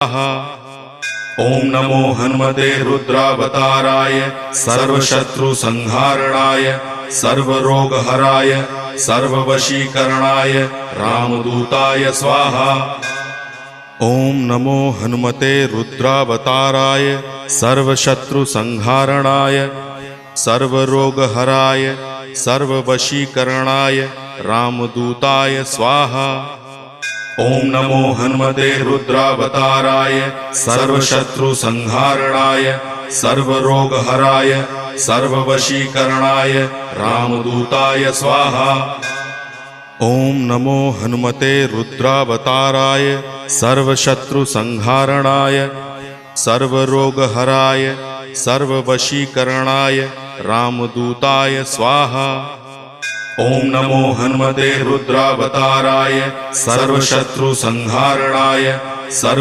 ओम नमो हनुमते रुद्रावताराय सर्वशत्रुसंहारणाय सर्वरोगहराय सर्ववशीकरणाय रामदूताय स्वाहा। ओम नमो हनुमते रुद्रावताराय सर्वशत्रुसंहारणाय सर्वरोगहराय सर्ववशीकरणाय रामदूताय स्वाहा। ओम नमो हनुमते रुद्रावताराय सर्वशत्रुसंहारणाय सर्वरोगहराय सर्ववशीकरणाय रामदूताय स्वाहा। ओम नमो हनुमते रुद्रावताराय सर्वशत्रुसंहारणाय सर्वरोगहराय सर्ववशीकरणाय रामदूताय स्वाहा। ओम नमो हनुमते रुद्रावताराय सर्वशत्रुसंहारणाय